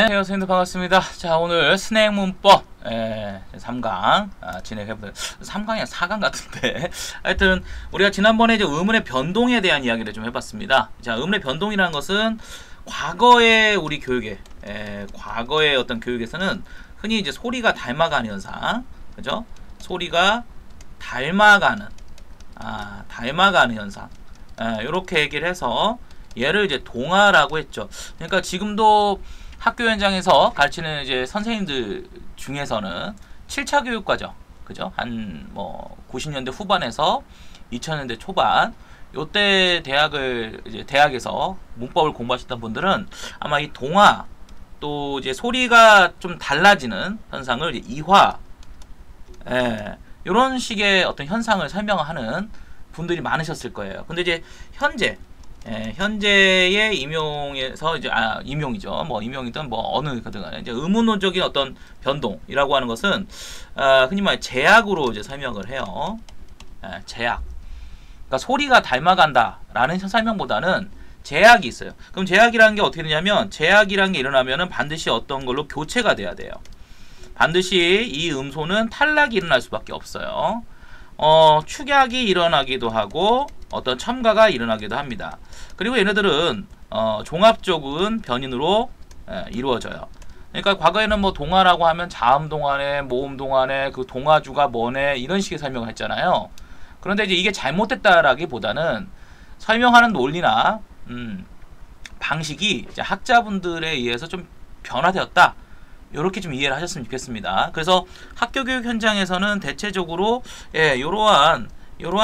안녕하세요, 선생님들 반갑습니다. 자, 오늘 스낵 문법 3강 진행해보도록. 3강이 아니라 4강 같은데 하여튼 우리가 지난번에 이제 의문의 변동에 대한 이야기를 좀 해봤습니다. 자, 의문의 변동이라는 것은 과거의 우리 교육에 과거의 어떤 교육에서는 흔히 이제 소리가 닮아가는 현상, 그죠? 소리가 닮아가는 현상, 이렇게 얘기를 해서 얘를 이제 동화라고 했죠. 그러니까 지금도 학교 현장에서 가르치는 이제 선생님들 중에서는 7차 교육과정, 그죠? 한 뭐 90년대 후반에서 2000년대 초반, 요때 대학에서 문법을 공부하셨던 분들은 아마 이 동화, 또 이제 소리가 좀 달라지는 현상을 이제 이화, 이런 식의 어떤 현상을 설명하는 분들이 많으셨을 거예요. 근데 이제 현재의 임용에서 이제 임용이죠. 뭐 임용이든 뭐 어느 거든 간에 이제 의문론적인 어떤 변동이라고 하는 것은 흔히 말 제약으로 이제 설명을 해요. 제약. 그러니까 소리가 닮아간다라는 설명보다는 제약이 있어요. 그럼 제약이라는 게 어떻게 되냐면, 제약이라는 게 일어나면은 반드시 어떤 걸로 교체가 돼야 돼요. 반드시 이 음소는 탈락이 일어날 수밖에 없어요. 축약이 일어나기도 하고 어떤 첨가가 일어나기도 합니다. 그리고 얘네들은 종합적인 변인으로 이루어져요. 그러니까 과거에는 뭐 동화라고 하면 자음 동화네, 모음 동화네, 그 동화주가 뭐네, 이런 식의 설명을 했잖아요. 그런데 이제 이게 잘못됐다라기보다는 설명하는 논리나 방식이 이제 학자분들에 의해서 좀 변화되었다, 이렇게 좀 이해를 하셨으면 좋겠습니다. 그래서 학교 교육 현장에서는 대체적으로 이러한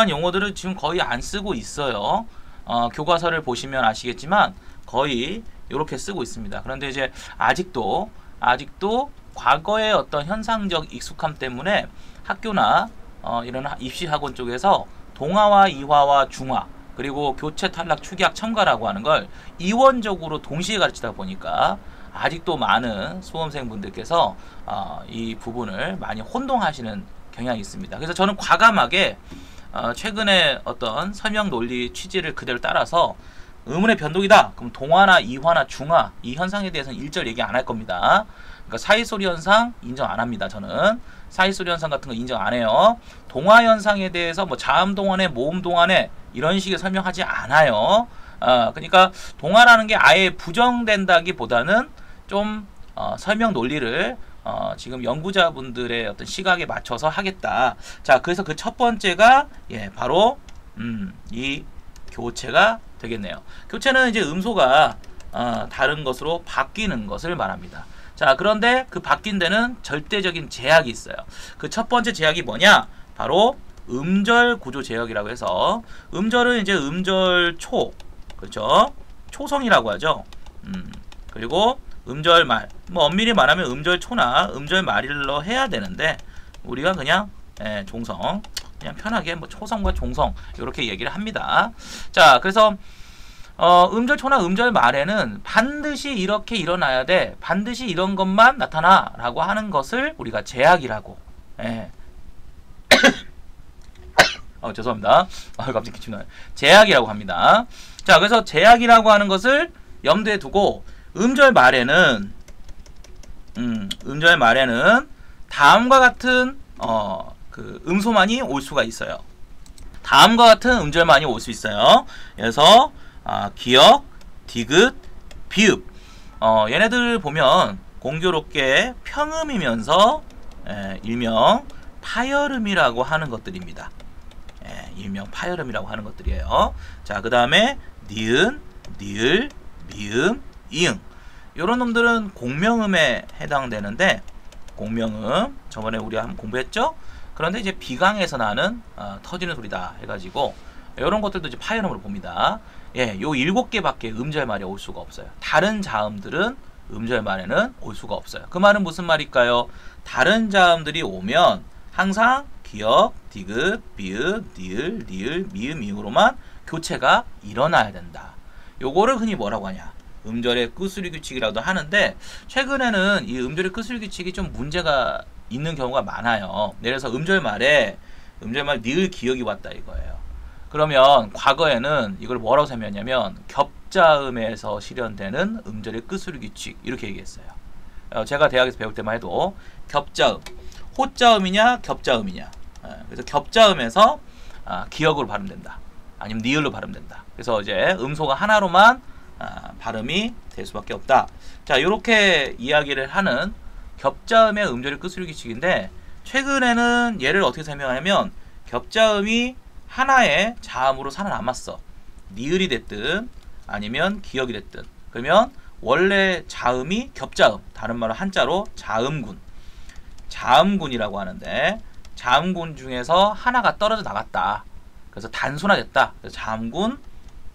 용어들을 지금 거의 안 쓰고 있어요. 교과서를 보시면 아시겠지만 거의 이렇게 쓰고 있습니다. 그런데 이제 아직도 과거의 어떤 현상적 익숙함 때문에 학교나 이런 입시학원 쪽에서 동화와 이화와 중화, 그리고 교체, 탈락, 축약, 첨가라고 하는 걸 이원적으로 동시에 가르치다 보니까 아직도 많은 수험생분들께서 이 부분을 많이 혼동하시는 경향이 있습니다. 그래서 저는 과감하게 최근에 어떤 설명 논리 취지를 그대로 따라서 의문의 변동이다, 그럼 동화나 이화나 중화, 이 현상에 대해서는 일절 얘기 안 할 겁니다. 그러니까 사이소리 현상 인정 안 합니다. 저는 사이소리 현상 같은 거 인정 안 해요. 동화 현상에 대해서 뭐 자음 동화네, 모음 동화네, 이런 식의 설명하지 않아요. 그러니까 동화라는 게 아예 부정된다기보다는 좀 설명 논리를 지금 연구자분들의 어떤 시각에 맞춰서 하겠다. 자, 그래서 그 첫 번째가 바로 이 교체가 되겠네요. 교체는 이제 음소가 다른 것으로 바뀌는 것을 말합니다. 자, 그런데 그 바뀐 데는 절대적인 제약이 있어요. 그 첫 번째 제약이 뭐냐? 바로 음절 구조 제약이라고 해서, 음절은 이제 음절 초, 그렇죠? 초성이라고 하죠. 그리고 음절 말, 뭐 엄밀히 말하면 음절 초나 음절 말일로 해야 되는데 우리가 그냥 종성, 그냥 편하게 뭐 초성과 종성 이렇게 얘기를 합니다. 자, 그래서 음절 초나 음절 말에는 반드시 이렇게 일어나야 돼, 반드시 이런 것만 나타나라고 하는 것을 우리가 제약이라고, 죄송합니다. 갑자기 기침 나요. 제약이라고 합니다. 자, 그래서 제약이라고 하는 것을 염두에 두고 음절 말에는 다음과 같은 그 음소만이 올 수가 있어요. 다음과 같은 음절만이 올 수 있어요. 그래서 기역, 디귿, 비읍, 얘네들 보면 공교롭게 평음이면서 일명 파열음이라고 하는 것들입니다. 일명 파열음이라고 하는 것들이에요. 자, 그 다음에 니은, 니을, 미음, 이응, 요런 놈들은 공명음에 해당되는데, 공명음 저번에 우리 한번 공부했죠? 그런데 이제 비강에서 나는 터지는 소리다 해가지고 요런 것들도 이제 파열음으로 봅니다. 요 7개밖에 음절말에 올 수가 없어요. 다른 자음들은 음절말에는 올 수가 없어요. 그 말은 무슨 말일까요? 다른 자음들이 오면 항상 기역, 디귿, 비읍, 니을, 니을, 미음, 이응으로만 교체가 일어나야 된다. 요거를 흔히 뭐라고 하냐? 음절의 끄수리 규칙이라고도 하는데, 최근에는 이 음절의 끄수리 규칙이 좀 문제가 있는 경우가 많아요. 예를 들어서 음절 말에 니을 기역이 왔다 이거예요. 그러면 과거에는 이걸 뭐라고 설명했냐면 겹자음에서 실현되는 음절의 끄수리 규칙, 이렇게 얘기했어요. 제가 대학에서 배울 때만 해도 겹자음, 호자음이냐 겹자음이냐. 그래서 겹자음에서 기역으로 발음된다. 아니면 니을로 발음된다. 그래서 이제 음소가 하나로만 발음이 될 수밖에 없다. 자, 이렇게 이야기를 하는 겹자음의 음절의 끝소리 규칙인데, 최근에는 얘를 어떻게 설명하냐면 겹자음이 하나의 자음으로 살아남았어. 니을이 됐든 아니면 기역이 됐든. 그러면 원래 자음이 겹자음, 다른 말로 한자로 자음군, 자음군이라고 하는데, 자음군 중에서 하나가 떨어져 나갔다. 그래서 단순화됐다. 그래서 자음군,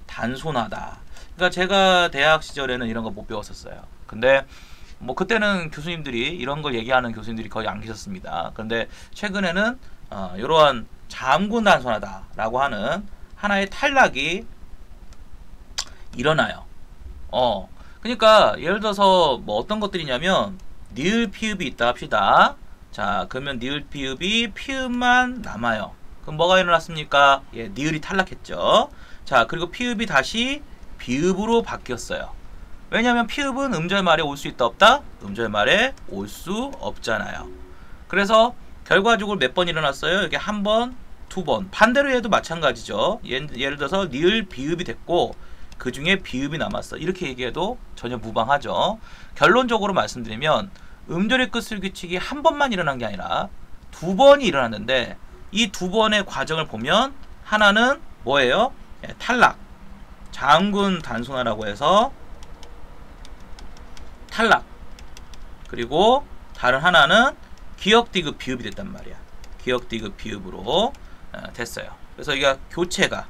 단순하다. 그러니까 제가 대학 시절에는 이런 거 못 배웠었어요. 근데 뭐 그때는 교수님들이 이런 걸 얘기하는 교수님들이 거의 안 계셨습니다. 그런데 최근에는 이러한 자음군 단순하다라고 하는 하나의 탈락이 일어나요. 그러니까 예를 들어서 뭐 어떤 것들이냐면 니을 피읍이 있다 합시다. 자, 그러면 니을 피읍이 피읍만 남아요. 그럼 뭐가 일어났습니까? 예, 니을이 탈락했죠. 자, 그리고 피읍이 다시 비읍으로 바뀌었어요. 왜냐하면 피읍은 음절말에 올 수 있다 없다? 음절말에 올 수 없잖아요. 그래서 결과적으로 몇 번 일어났어요? 이게 한 번, 두 번. 반대로 해도 마찬가지죠. 예를 들어서 니을 비읍이 됐고 그 중에 비읍이 남았어. 이렇게 얘기해도 전혀 무방하죠. 결론적으로 말씀드리면 음절의 끝을 규칙이 한 번만 일어난 게 아니라 두 번이 일어났는데, 이 두 번의 과정을 보면 하나는 뭐예요? 예, 탈락. 자음군 단순화라고 해서 탈락. 그리고 다른 하나는 기역 디귿 비읍이 됐단 말이야. 기역 디귿 비읍으로 됐어요. 그래서 이게 교체가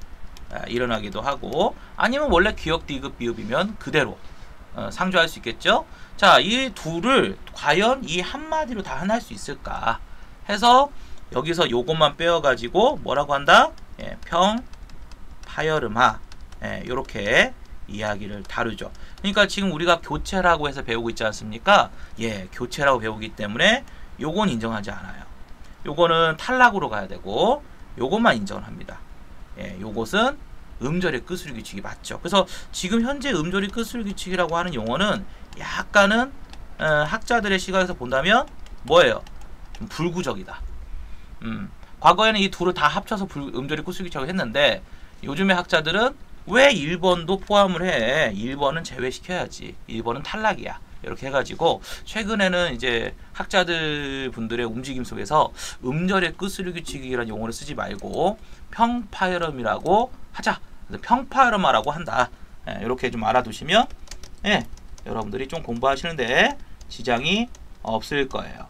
일어나기도 하고, 아니면 원래 기역 디귿 비읍이면 그대로 상주할 수 있겠죠. 자, 이 둘을 과연 이 한마디로 다 하나 할 수 있을까 해서 여기서 요것만 빼어가지고 뭐라고 한다? 예, 평, 파열음하. 예, 요렇게 이야기를 다루죠. 그러니까 지금 우리가 교체라고 해서 배우고 있지 않습니까? 예, 교체라고 배우기 때문에 요건 인정하지 않아요. 요거는 탈락으로 가야 되고, 요것만 인정을 합니다. 예, 요것은 음절의 끝소리 규칙이 맞죠. 그래서 지금 현재 음절의 끝소리 규칙이라고 하는 용어는 약간은 학자들의 시각에서 본다면 뭐예요? 좀 불구적이다. 과거에는 이 둘을 다 합쳐서 음절의 끝소리 규칙이라고 했는데, 요즘의 학자들은 왜 1번도 포함을 해? 1번은 제외시켜야지. 1번은 탈락이야. 이렇게 해가지고 최근에는 이제 학자들 분들의 움직임 속에서 음절의 끝소리 규칙이라는 용어를 쓰지 말고 평파열음이라고 하자. 평파열음하라고 한다. 예, 이렇게 좀 알아두시면 예, 여러분들이 좀 공부하시는데 지장이 없을 거예요.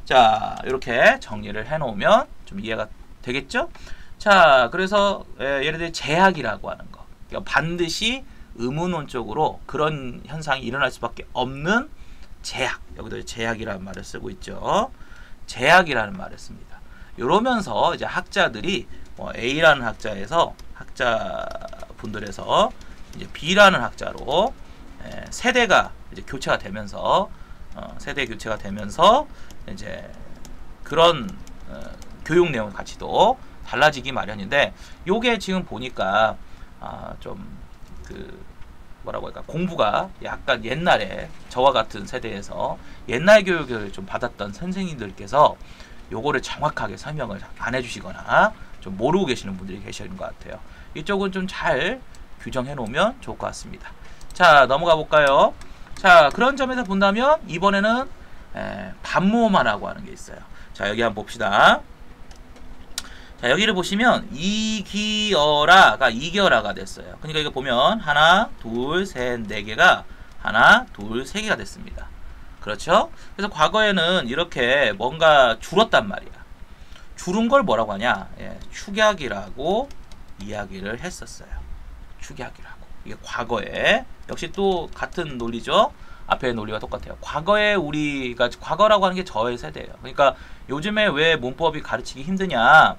자, 이렇게 정리를 해놓으면 좀 이해가 되겠죠? 자, 그래서 예를 들어 제약이라고 하는 거, 그러니까 반드시 의문론적으로 그런 현상이 일어날 수밖에 없는 제약, 여기도 제약이라는 말을 쓰고 있죠. 제약이라는 말을 씁니다. 이러면서 이제 학자들이 A라는 학자에서 학자분들에서 이제 B라는 학자로 세대가 이제 교체가 되면서 세대 교체가 되면서 이제 그런 교육 내용 가치도 달라지기 마련인데, 요게 지금 보니까 좀 뭐라고 할까, 공부가 약간 옛날에 저와 같은 세대에서 옛날 교육을 좀 받았던 선생님들께서 요거를 정확하게 설명을 안 해주시거나 좀 모르고 계시는 분들이 계시는 것 같아요. 이쪽은 좀 잘 규정해 놓으면 좋을 것 같습니다. 자, 넘어가 볼까요? 자, 그런 점에서 본다면 이번에는 반모음화라고 하는 게 있어요. 자, 여기 한번 봅시다. 자, 여기를 보시면 이기어라가 이겨라가 됐어요. 그러니까 이거 보면 하나, 둘, 셋, 네 개가 하나, 둘, 세 개가 됐습니다. 그렇죠? 그래서 과거에는 이렇게 뭔가 줄었단 말이야. 줄은 걸 뭐라고 하냐? 예, 축약이라고 이야기를 했었어요. 축약이라고. 이게 과거에 역시 또 같은 논리죠. 앞에 논리와 똑같아요. 과거에 우리가, 과거라고 하는 게 저의 세대예요. 그러니까 요즘에 왜 문법이 가르치기 힘드냐?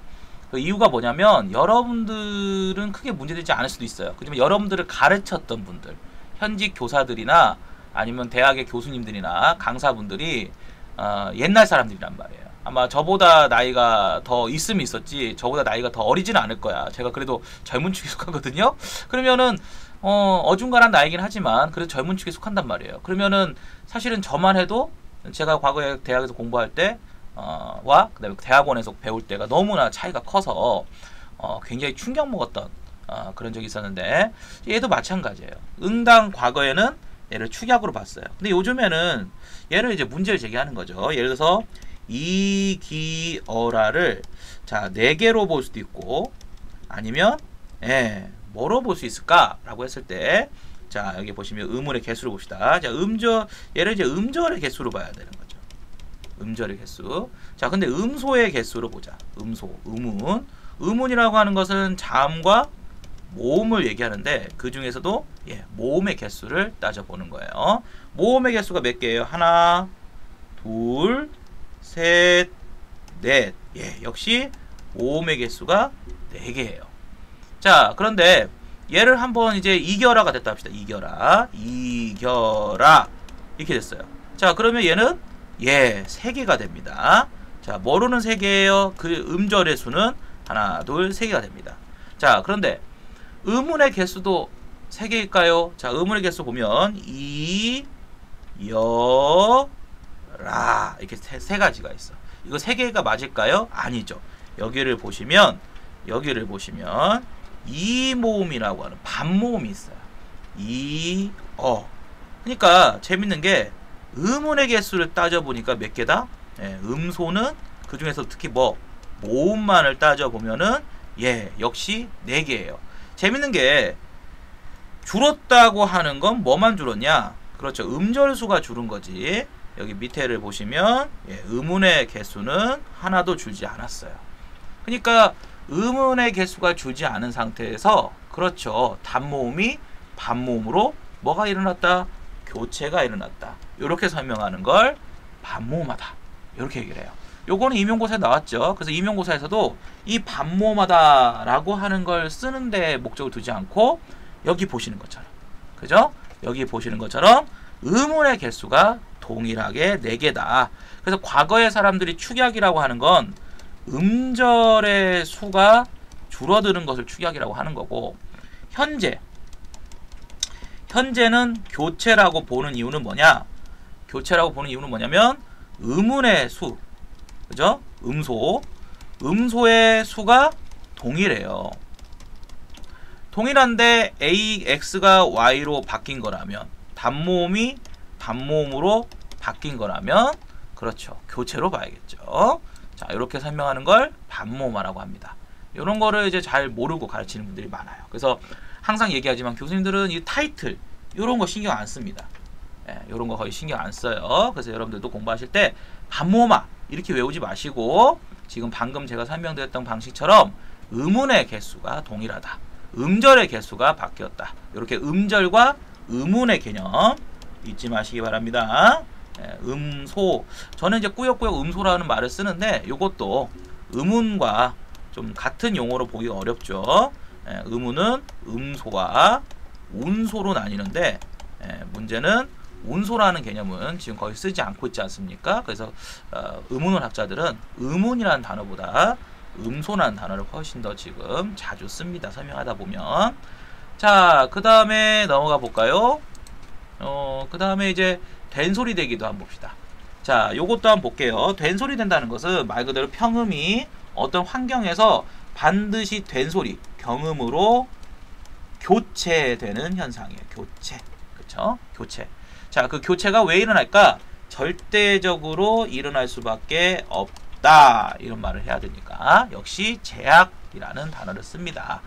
그 이유가 뭐냐면 여러분들은 크게 문제되지 않을 수도 있어요. 그렇지만 여러분들을 가르쳤던 분들, 현직 교사들이나 아니면 대학의 교수님들이나 강사분들이 옛날 사람들이란 말이에요. 아마 저보다 나이가 더 있으면 있었지 저보다 나이가 더 어리지는 않을 거야. 제가 그래도 젊은 축에 속하거든요. 그러면은 어중간한 나이긴 하지만 그래도 젊은 축에 속한단 말이에요. 그러면은 사실은 저만 해도 제가 과거에 대학에서 공부할 때 와 그다음에 대학원에서 배울 때가 너무나 차이가 커서 굉장히 충격 먹었던 그런 적이 있었는데 얘도 마찬가지예요. 응당 과거에는 얘를 축약으로 봤어요. 근데 요즘에는 얘를 이제 문제를 제기하는 거죠. 예를 들어서 이기어라를 자 4개로 볼 수도 있고 아니면 뭐로 볼 수 있을까라고 했을 때 자 여기 보시면 음운의 개수를 봅시다. 자 얘를 이제 음절의 개수로 봐야 되는 거죠. 음절의 개수. 자 근데 음소의 개수로 보자. 음운이라고 하는 것은 자음과 모음을 얘기하는데 그 중에서도 모음의 개수를 따져보는 거예요. 모음의 개수가 몇 개예요? 하나, 둘, 셋, 넷. 역시 모음의 개수가 4개예요. 자, 그런데 얘를 한번 이제 이겨라가 됐다 합시다. 이겨라 이렇게 됐어요. 자, 그러면 얘는 3개가 됩니다. 자, 뭐로는 3개예요? 그 음절의 수는 하나, 둘, 3개가 됩니다. 자, 그런데 음운의 개수도 3개일까요? 자, 음운의 개수 보면 이, 여, 라 이렇게 세 가지가 있어. 이거 3개가 맞을까요? 아니죠. 여기를 보시면 이 모음이라고 하는 반모음이 있어요. 이, 그러니까 재밌는 게 음운의 개수를 따져보니까 몇 개다? 음소는 그 중에서 특히 모음만을 따져보면은 역시 4개예요. 재밌는 게 줄었다고 하는 건 뭐만 줄었냐? 그렇죠. 음절수가 줄은 거지. 여기 밑에를 보시면 음운의 개수는 하나도 줄지 않았어요. 그러니까 음운의 개수가 줄지 않은 상태에서 그렇죠. 단모음이 반모음으로 뭐가 일어났다? 교체가 일어났다. 이렇게 설명하는 걸 반모음하다. 이렇게 얘기를 해요. 요거는 임용고사에 나왔죠. 그래서 임용고사에서도 이 반모음하다라고 하는 걸 쓰는데 목적을 두지 않고 여기 보시는 것처럼, 그죠? 여기 보시는 것처럼 음운의 개수가 동일하게 4개다. 그래서 과거의 사람들이 축약이라고 하는 건 음절의 수가 줄어드는 것을 축약이라고 하는 거고, 현재는 교체라고 보는 이유는 뭐냐? 교체라고 보는 이유는 뭐냐면 음운의 수, 그죠? 음소의 수가 동일해요. 동일한데 AX가 Y로 바뀐 거라면, 단모음이 반모음으로 바뀐 거라면, 그렇죠. 교체로 봐야겠죠. 자, 이렇게 설명하는 걸 반모음화라고 합니다. 이런 거를 이제 잘 모르고 가르치는 분들이 많아요. 그래서 항상 얘기하지만 교수님들은 이 타이틀, 이런 거 신경 안 씁니다. 이런 거 거의 신경 안 써요. 그래서 여러분들도 공부하실 때 반모음화 이렇게 외우지 마시고 지금 방금 제가 설명드렸던 방식처럼 음운의 개수가 동일하다. 음절의 개수가 바뀌었다. 이렇게 음절과 음운의 개념 잊지 마시기 바랍니다. 음소. 저는 이제 꾸역꾸역 음소라는 말을 쓰는데 이것도 음운과 좀 같은 용어로 보기가 어렵죠. 음운은 음소와 운소로 나뉘는데 문제는 운소라는 개념은 지금 거의 쓰지 않고 있지 않습니까? 그래서 음운론 학자들은 음운이라는 단어보다 음소라는 단어를 훨씬 더 지금 자주 씁니다. 설명하다 보면. 자, 그 다음에 넘어가 볼까요? 그 다음에 이제 된소리 되기도 한번 봅시다. 자, 요것도 한번 볼게요. 된소리 된다는 것은 말 그대로 평음이 어떤 환경에서 반드시 된소리, 경음으로 교체되는 현상이에요. 교체. 그쵸? 교체. 자, 그 교체가 왜 일어날까? 절대적으로 일어날 수밖에 없다. 이런 말을 해야 되니까 역시 제약이라는 단어를 씁니다.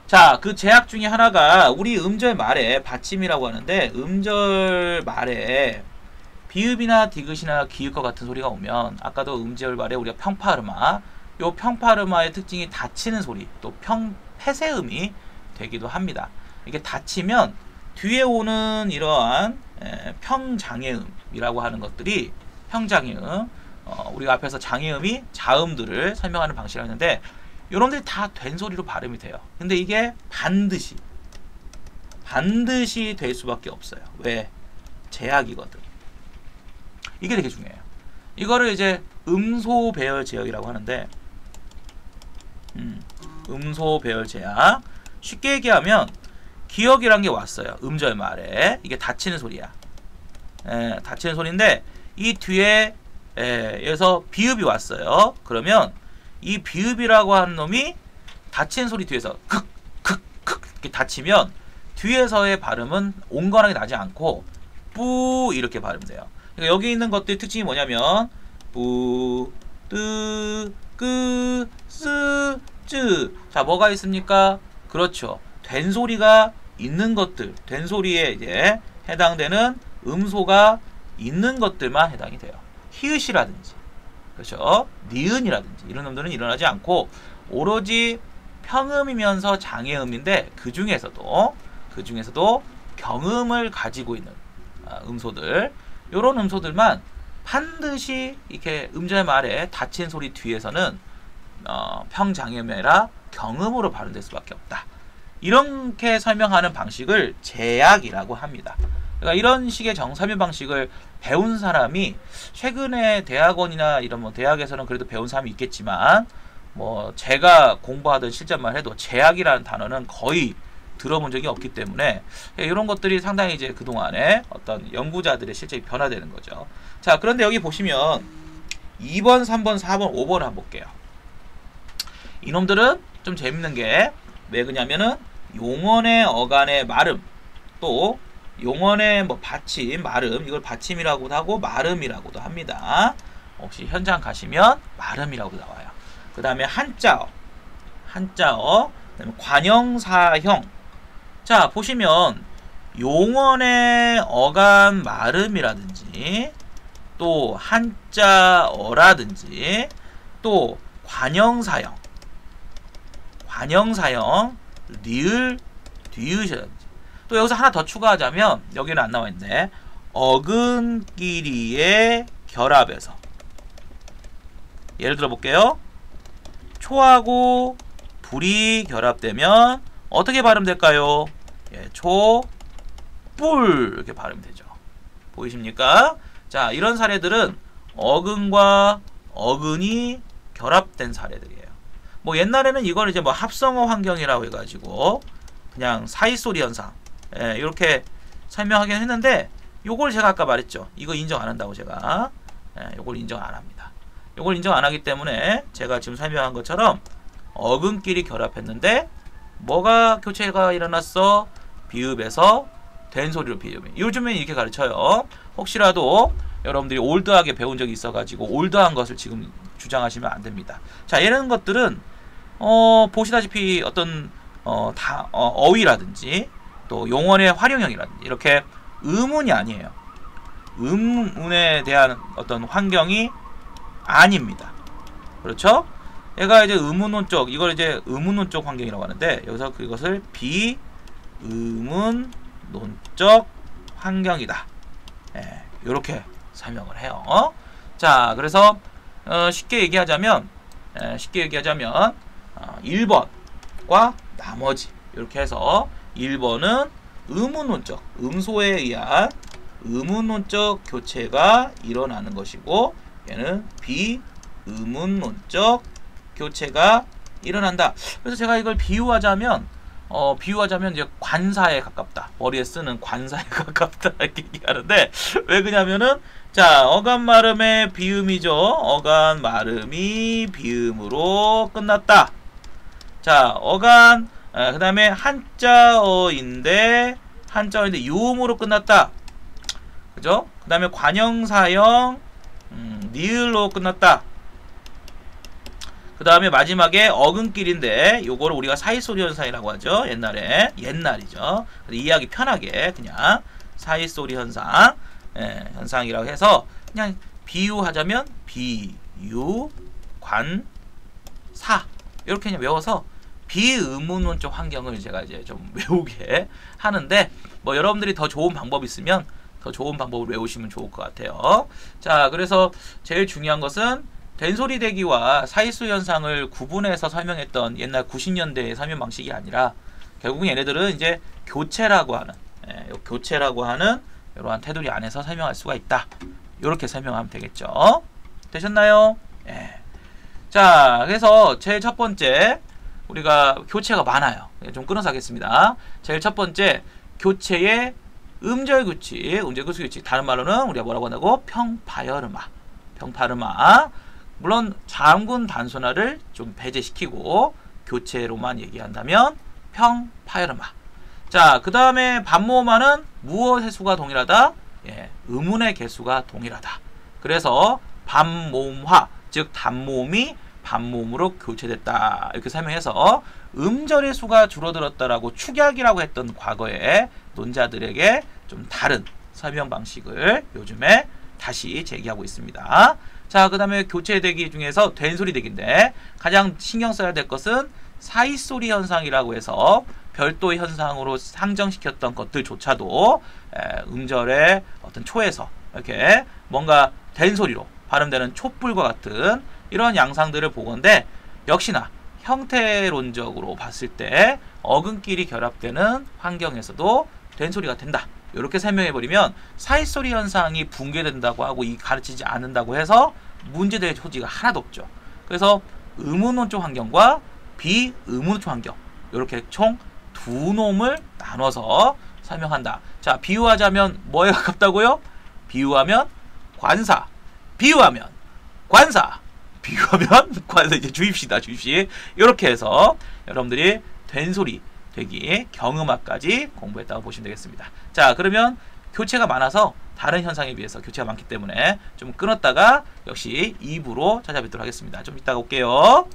자, 그 제약 중에 하나가 우리 음절 말에 받침이라고 하는데 음절 말에 비읍이나 디귿이나 기읍과 같은 소리가 오면 아까도 음절 말에 우리가 평파르마, 요 평파르마의 특징이 닫히는 소리, 또 폐쇄음이 되기도 합니다. 이게 닫히면 뒤에 오는 이러한 평장애음이라고 하는 것들이 평장애음, 우리가 앞에서 장애음이 자음들을 설명하는 방식을 하는데 요런들이 다 된소리로 발음이 돼요. 근데 이게 반드시 될 수밖에 없어요. 왜? 제약이거든. 이게 되게 중요해요. 이거를 이제 음소배열 제약이라고 하는데 음소배열 제약, 쉽게 얘기하면 기억이란 게 왔어요. 음절 말에. 이게 닫히는 소리야. 닫히는 소리인데 이 뒤에 에서 비읍이 왔어요. 그러면 이 비읍이라고 하는 놈이 닫히는 소리 뒤에서 극 이렇게 닫히면 뒤에서의 발음은 온건하게 나지 않고 뿌 이렇게 발음돼요. 그러니까 여기 있는 것들의 특징이 뭐냐면 뿌, 뜨, 끄, 쓰, 쯔. 자, 뭐가 있습니까? 그렇죠. 된 소리가 있는 것들, 된 소리에 이제 해당되는 음소가 있는 것들만 해당이 돼요. 히읗이라든지, 그렇죠? 니은이라든지 이런 놈들은 일어나지 않고 오로지 평음이면서 장애음인데 그 중에서도 경음을 가지고 있는 음소들, 요런 음소들만 반드시 이렇게 음절 말에 닫힌 소리 뒤에서는 평장애음이 아니라 경음으로 발음될 수밖에 없다. 이렇게 설명하는 방식을 제약이라고 합니다. 그러니까 이런 식의 정사면 방식을 배운 사람이 최근에 대학원이나 이런 뭐 대학에서는 그래도 배운 사람이 있겠지만 뭐 제가 공부하던 시절만 해도 제약이라는 단어는 거의 들어본 적이 없기 때문에 이런 것들이 상당히 이제 그동안에 어떤 연구자들의 실제 변화되는 거죠. 자, 그런데 여기 보시면 2번, 3번, 4번, 5번 한번 볼게요. 이놈들은 좀 재밌는 게 왜 그러냐면은 용언의 어간의 말음, 또 용언의 뭐 받침, 말음, 이걸 받침이라고도 하고 말음이라고도 합니다. 혹시 현장 가시면 말음이라고 나와요. 그 다음에 한자어, 그다음에 관형사형. 자, 보시면 용언의 어간 말음이라든지 또 한자어라든지 또 관형사형, 리을, 뒤읒이라든지 또 여기서 하나 더 추가하자면 여기는 안 나와 있는데 어근끼리의 결합에서 예를 들어 볼게요. 초하고 불이 결합되면 어떻게 발음될까요? 예, 초, 뿔 이렇게 발음되죠. 보이십니까? 자, 이런 사례들은 어근과 어근이 결합된 사례들이에요. 뭐 옛날에는 이걸 이제 뭐 합성어 환경이라고 해가지고 그냥 사이소리 현상 이렇게 설명하긴 했는데 요걸 제가 아까 말했죠. 이거 인정 안 한다고 제가 요걸 인정 안 합니다. 요걸 인정 안 하기 때문에 제가 지금 설명한 것처럼 어근끼리 결합했는데 뭐가 교체가 일어났어? 비읍에서 된 소리로 비읍이. 요즘엔 이렇게 가르쳐요. 혹시라도 여러분들이 올드하게 배운 적이 있어가지고 올드한 것을 지금 주장하시면 안 됩니다. 자, 이런 것들은 보시다시피 어떤 어휘라든지 또 용언의 활용형이라든지 이렇게 음운이 아니에요. 음운에 대한 어떤 환경이 아닙니다. 그렇죠? 얘가 이제 음운론 쪽, 이걸 이제 음운론 쪽 환경이라고 하는데 여기서 그것을 비음운론적 환경이다. 이렇게 설명을 해요. 자, 그래서 쉽게 얘기하자면 1번과 나머지 이렇게 해서 1번은 음운론적, 음소에 의한 음운론적 교체가 일어나는 것이고 얘는 비음운론적 교체가 일어난다. 그래서 제가 이걸 비유하자면 이제 관사에 가깝다. 머리에 쓰는 관사에 가깝다 이렇게 얘기하는데 왜 그러냐면은 자, 어간 말음의 비음이죠. 어간 말음이 비음으로 끝났다. 자, 어간 그 다음에 한자어인데 유음으로 끝났다. 그죠? 그 다음에 관형사형 니을로 끝났다. 그 다음에 마지막에 어근길인데 요거를 우리가 사이소리 현상이라고 하죠. 옛날이죠. 이해하기 편하게 그냥 사이소리 현상 현상이라고 해서 그냥 비유하자면 비유, 관, 사 이렇게 그냥 외워서 비의문론적 환경을 제가 이제 좀 외우게 하는데 뭐 여러분들이 더 좋은 방법 있으면 더 좋은 방법을 외우시면 좋을 것 같아요. 자, 그래서 제일 중요한 것은 된소리 대기와 사이수 현상을 구분해서 설명했던 옛날 90년대의 설명 방식이 아니라 결국 얘네들은 이제 교체라고 하는 이러한 테두리 안에서 설명할 수가 있다. 이렇게 설명하면 되겠죠. 되셨나요? 자, 그래서 제일 첫 번째 우리가 교체가 많아요. 좀 끊어서 하겠습니다. 제일 첫 번째, 교체의 음절 규칙, 다른 말로는 우리가 뭐라고 한다고? 평파열음화. 평파열음화. 물론 장군 단순화를 좀 배제시키고 교체로만 얘기한다면 평파열음화. 자, 그 다음에 반모음화는 무엇의 수가 동일하다? 예, 음운의 개수가 동일하다. 그래서 반모음화, 즉 단모음이 반모음으로 교체됐다. 이렇게 설명해서 음절의 수가 줄어들었다라고 축약이라고 했던 과거의 논자들에게 좀 다른 설명 방식을 요즘에 다시 제기하고 있습니다. 자, 그 다음에 교체대기 중에서 된소리 대기인데 가장 신경 써야 될 것은 사이소리 현상이라고 해서 별도 현상으로 상정시켰던 것들조차도 음절의 어떤 초에서 이렇게 뭔가 된소리로 발음되는 촛불과 같은 이런 양상들을 보건대 역시나 형태론적으로 봤을 때 어근끼리 결합되는 환경에서도 된소리가 된다. 이렇게 설명해버리면 사이소리 현상이 붕괴된다고 하고 이 가르치지 않는다고 해서 문제될 소지가 하나도 없죠. 그래서 음운론적 환경과 비음운론적 환경 이렇게 총 두 놈을 나눠서 설명한다. 자, 비유하자면 뭐에 가깝다고요? 비유하면 관사, 비유하면 관사, 비유하면 관사. 이제 주입시다, 주입시. 이렇게 해서 여러분들이 된소리 되기 경음악까지 공부했다고 보시면 되겠습니다. 자, 그러면 교체가 많아서 다른 현상에 비해서 교체가 많기 때문에 좀 끊었다가 역시 2부로 찾아뵙도록 하겠습니다. 좀 이따가 올게요.